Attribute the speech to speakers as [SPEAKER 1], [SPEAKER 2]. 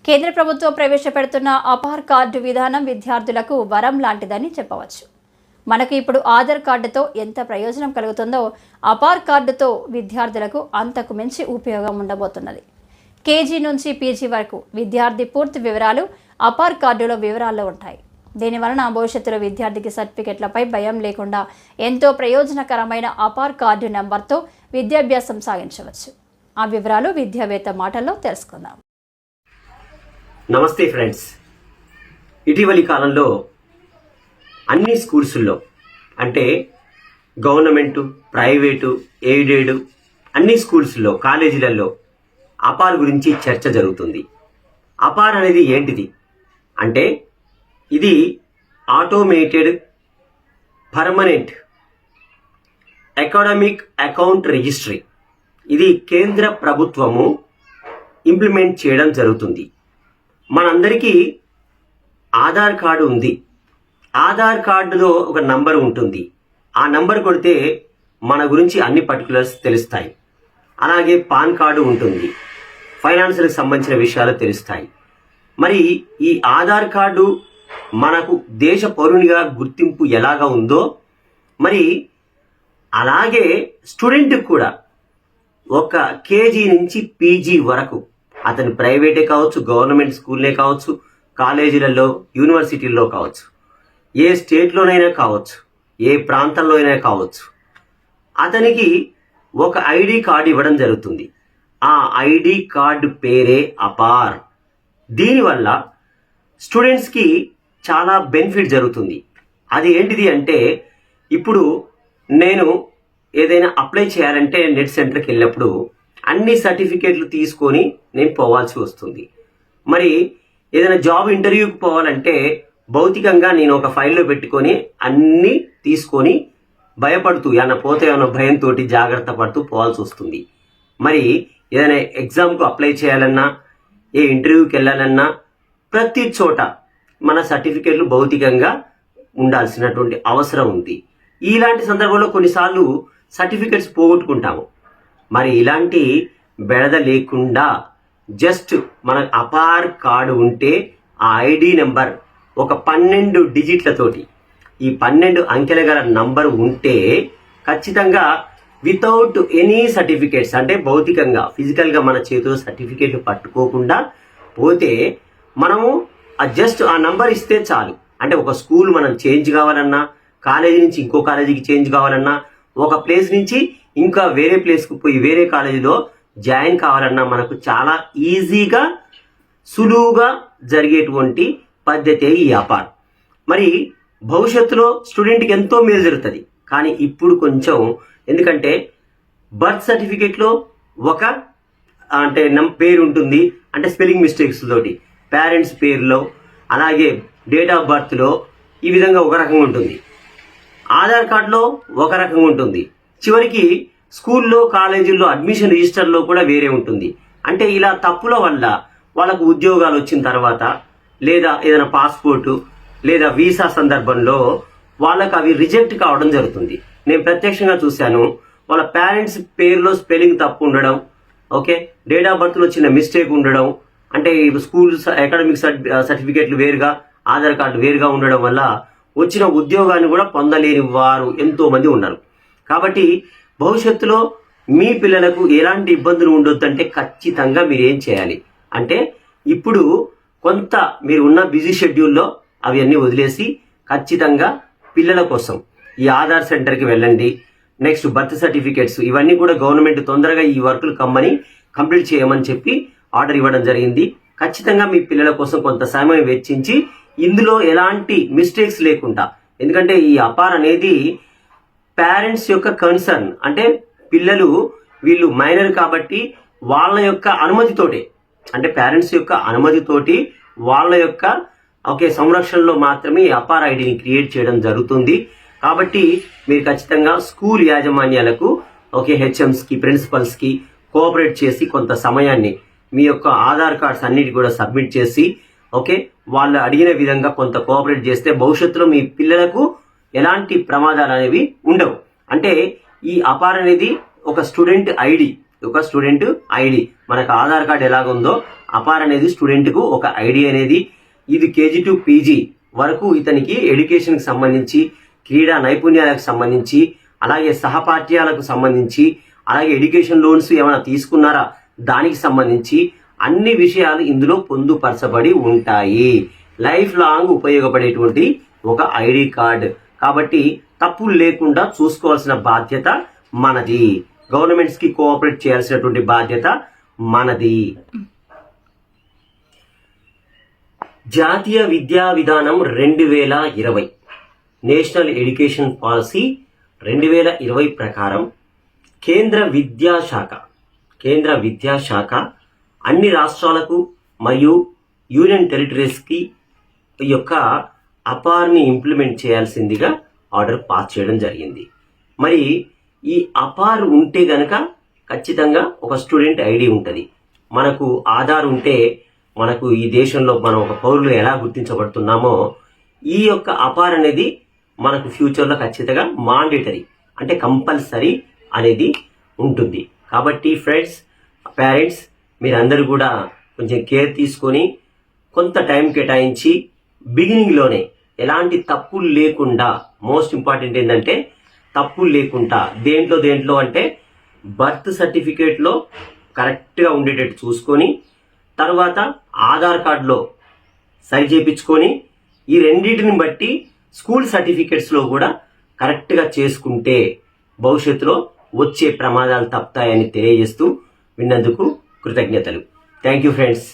[SPEAKER 1] కేంద్ర ప్రభుత్వం ప్రవేశపెడుతున్న అపార్ కార్డు విధానం విద్యార్థులకు వరం లాంటిదని చెప్పవచ్చు. మనకు ఇప్పుడు ఆధార్ కార్డుతో ఎంత ప్రయోజనం కలుగుతుందో అపార్ కార్డుతో విద్యార్థులకు అంతకు మించి ఉపయోగం ఉండబోతున్నది. కేజీ నుంచి పీజీ వరకు విద్యార్థి పూర్తి వివరాలు అపార్ కార్డులో వివరాల్లో ఉంటాయి. దీనివలన భవిష్యత్తులో విద్యార్థికి సర్టిఫికెట్లపై భయం లేకుండా ఎంతో ప్రయోజనకరమైన అపార్ కార్డు నెంబర్తో విద్యాభ్యాసం సాగించవచ్చు. ఆ వివరాలు విద్యావేత్త మాటల్లో తెలుసుకుందాం.
[SPEAKER 2] నమస్తే ఫ్రెండ్స్, ఇటీవలి కాలంలో అన్ని స్కూల్స్లో అంటే గవర్నమెంటు, ప్రైవేటు, ఎయిడెడ్ అన్ని స్కూల్స్లో, కాలేజీలలో అపార్ గురించి చర్చ జరుగుతుంది. అపార్ అనేది ఏంటిది అంటే ఇది automated permanent academic account registry. ఇది కేంద్ర ప్రభుత్వము ఇంప్లిమెంట్ చేయడం జరుగుతుంది. మనందరికీ ఆధార్ కార్డు ఉంది. ఆధార్ కార్డులో ఒక నంబర్ ఉంటుంది. ఆ నంబర్ కొడితే మన గురించి అన్ని పర్టికులర్స్ తెలుస్తాయి. అలాగే పాన్ కార్డు ఉంటుంది. ఫైనాన్షియల్కి సంబంధించిన విషయాలు తెలుస్తాయి. మరి ఈ ఆధార్ కార్డు మనకు దేశ పౌరునిగా గుర్తింపు ఎలాగా ఉందో మరి అలాగే స్టూడెంట్కి కూడా ఒక కేజీ నుంచి పీజీ వరకు అతని ప్రైవేటే కావచ్చు, గవర్నమెంట్ స్కూల్లే కావచ్చు, కాలేజీలలో, యూనివర్సిటీల్లో కావచ్చు, ఏ స్టేట్లోనైనా కావచ్చు, ఏ ప్రాంతంలో అయినా కావచ్చు, అతనికి ఒక ఐడి కార్డు ఇవ్వడం జరుగుతుంది. ఆ ఐడి కార్డు పేరే అపార్. దీనివల్ల స్టూడెంట్స్కి చాలా బెనిఫిట్ జరుగుతుంది. అది ఏంటిది అంటే ఇప్పుడు నేను ఏదైనా అప్లై చేయాలంటే నెట్ సెంటర్కి వెళ్ళినప్పుడు అన్ని సర్టిఫికేట్లు తీసుకొని నేను పోవాల్సి వస్తుంది. మరి ఏదైనా జాబ్ ఇంటర్వ్యూకి పోవాలంటే భౌతికంగా నేను ఒక ఫైల్లో పెట్టుకొని అన్నీ తీసుకొని భయపడుతూ ఏమైనా పోతే ఏమైనా భయంతో జాగ్రత్త పడుతూ పోవాల్సి వస్తుంది. మరి ఏదైనా ఎగ్జామ్కు అప్లై చేయాలన్నా, ఏ ఇంటర్వ్యూకి వెళ్ళాలన్నా ప్రతి చోట మన సర్టిఫికేట్లు భౌతికంగా ఉండాల్సినటువంటి అవసరం ఉంది. ఇలాంటి సందర్భంలో కొన్నిసార్లు సర్టిఫికేట్స్ పోగొట్టుకుంటాము. మరి ఇలాంటి బెడద లేకుండా జస్ట్ మన అపార్ కార్డు ఉంటే ఆ ఐడి నెంబర్ ఒక 12 డిజిట్లతోటి, ఈ 12 అంకెల గల నంబర్ ఉంటే ఖచ్చితంగా వితౌట్ ఎనీ సర్టిఫికేట్స్ అంటే భౌతికంగా ఫిజికల్గా మన చేతిలో సర్టిఫికేట్లు పట్టుకోకుండా పోతే మనము జస్ట్ ఆ నంబర్ ఇస్తే చాలు. అంటే ఒక స్కూల్ మనం చేంజ్ కావాలన్నా, కాలేజీ నుంచి ఇంకో కాలేజీకి చేంజ్ కావాలన్నా, ఒక ప్లేస్ నుంచి ఇంకా వేరే ప్లేస్కి పోయి వేరే కాలేజీలో జాయిన్ కావాలన్నా మనకు చాలా ఈజీగా, సులువుగా జరిగేటువంటి పద్ధతే ఈ అపార్. మరి భవిష్యత్తులో స్టూడెంట్కి ఎంతో మేలు జరుగుతుంది. కానీ ఇప్పుడు కొంచెం ఎందుకంటే బర్త్ సర్టిఫికేట్లో ఒక అంటే పేరు ఉంటుంది, అంటే స్పెల్లింగ్ మిస్టేక్స్ తోటి పేరెంట్స్ పేరులో, అలాగే డేట్ ఆఫ్ బర్త్లో ఈ విధంగా ఒక రకంగా ఉంటుంది. ఆధార్ కార్డులో ఒక రకంగా ఉంటుంది. చివరికి స్కూల్లో, కాలేజీల్లో అడ్మిషన్ రిజిస్టర్లో కూడా వేరే ఉంటుంది. అంటే ఇలా తప్పుల వల్ల వాళ్ళకు ఉద్యోగాలు వచ్చిన తర్వాత లేదా ఏదైనా పాస్పోర్టు లేదా వీసా సందర్భంలో వాళ్ళకు అవి రిజెక్ట్ కావడం జరుగుతుంది. నేను ప్రత్యక్షంగా చూశాను. వాళ్ళ పేరెంట్స్ పేరులో స్పెల్లింగ్ తప్పు ఉండడం, ఓకే, డేట్ ఆఫ్ బర్త్లో చిన్న మిస్టేక్ ఉండడం, అంటే స్కూల్ అకాడమిక్ సర్టిఫికేట్లు వేరుగా, ఆధార్ కార్డు వేరుగా ఉండడం వల్ల వచ్చిన ఉద్యోగాన్ని కూడా పొందలేని వారు ఎంతో మంది ఉన్నారు. కాబట్టి భవిష్యత్తులో మీ పిల్లలకు ఎలాంటి ఇబ్బందులు ఉండొద్దంటే ఖచ్చితంగా మీరు ఏం చేయాలి అంటే ఇప్పుడు కొంత మీరు ఉన్న బిజీ షెడ్యూల్లో అవి అన్నీ వదిలేసి ఖచ్చితంగా పిల్లల కోసం ఈ ఆధార్ సెంటర్కి వెళ్ళండి. నెక్స్ట్ బర్త్ సర్టిఫికేట్స్ ఇవన్నీ కూడా గవర్నమెంట్ తొందరగా ఈ వర్కులు కమ్మని కంప్లీట్ చేయమని చెప్పి ఆర్డర్ ఇవ్వడం జరిగింది. ఖచ్చితంగా మీ పిల్లల కోసం కొంత సమయం వెచ్చించి ఇందులో ఎలాంటి మిస్టేక్స్ లేకుండా, ఎందుకంటే ఈ అపార్ అనేది పేరెంట్స్ యొక్క కన్సర్న్, అంటే పిల్లలు వీళ్ళు మైనర్ కాబట్టి వాళ్ళ యొక్క అనుమతితోటే, అంటే పేరెంట్స్ యొక్క అనుమతితోటి వాళ్ళ యొక్క సంరక్షణలో మాత్రమే అపార్ ఐడిని క్రియేట్ చేయడం జరుగుతుంది. కాబట్టి మీరు ఖచ్చితంగా స్కూల్ యాజమాన్యాలకు హెచ్ఎంస్కి, ప్రిన్సిపల్స్కి కోఆపరేట్ చేసి కొంత సమయాన్ని మీ యొక్క ఆధార్ కార్డ్స్ అన్నిటి కూడా సబ్మిట్ చేసి వాళ్ళు అడిగిన విధంగా కొంత కోఆపరేట్ చేస్తే భవిష్యత్తులో మీ పిల్లలకు ఎలాంటి ప్రమాదాలు అనేవి ఉండవు. అంటే ఈ అపార్ అనేది ఒక స్టూడెంట్ ఐడి మనకు ఆధార్ కార్డు ఎలాగుందో అపార్ అనేది స్టూడెంట్కు ఒక ఐడి అనేది, ఇది కేజీ టు పీజీ వరకు ఇతనికి ఎడ్యుకేషన్కి సంబంధించి, క్రీడా నైపుణ్యాలకు సంబంధించి, అలాగే సహపాఠ్యాలకు సంబంధించి, అలాగే ఎడ్యుకేషన్ లోన్స్ ఏమైనా తీసుకున్నారా దానికి సంబంధించి అన్ని విషయాలు ఇందులో పొందుపరచబడి ఉంటాయి. లైఫ్ లాంగ్ ఉపయోగపడేటువంటి ఒక ఐడి కార్డ్ కాబట్టి తప్పులు లేకుండా చూసుకోవాల్సిన బాధ్యత మనది. గవర్నమెంట్స్ కి కోఆపరేట్ చేయాల్సినటువంటి బాధ్యత మనది. జాతీయ విద్యా విధానం 2020 నేషనల్ ఎడ్యుకేషన్ పాలసీ 2020 ప్రకారం కేంద్ర విద్యాశాఖ అన్ని రాష్ట్రాలకు మరియు యూనియన్ టెరిటరీస్కి ఈ యొక్క అపార్ని ఇంప్లిమెంట్ చేయాల్సిందిగా ఆర్డర్ పాస్ చేయడం జరిగింది. మరి ఈ అపార్ ఉంటే గనక ఖచ్చితంగా ఒక స్టూడెంట్ ఐడి ఉంటుంది. మనకు ఆధార్ ఉంటే మనకు ఈ దేశంలో మనం ఒక పౌరులు ఎలా గుర్తించబడుతున్నామో ఈ యొక్క అపార్ అనేది మనకు ఫ్యూచర్లో ఖచ్చితంగా మాండేటరీ అంటే కంపల్సరీ అనేది ఉంటుంది. కాబట్టి ఫ్రెండ్స్, పేరెంట్స్ మీరందరూ కూడా కొంచెం కేర్ తీసుకొని కొంత టైం కేటాయించి బిగినింగ్లోనే ఎలాంటి తప్పులు లేకుండా, మోస్ట్ ఇంపార్టెంట్ ఏంటంటే తప్పులు లేకుండా దేంట్లో అంటే బర్త్ సర్టిఫికేట్లో కరెక్ట్గా ఉండేటట్టు చూసుకొని, తర్వాత ఆధార్ కార్డులో సరి చేయించుకొని, ఈ రెండింటిని బట్టి స్కూల్ సర్టిఫికేట్స్లో కూడా కరెక్ట్గా చేసుకుంటే భవిష్యత్తులో వచ్చే ప్రమాదాలు తప్పుతాయని తెలియజేస్తూ విన్నందుకు కృతజ్ఞతలు. Thank you friends.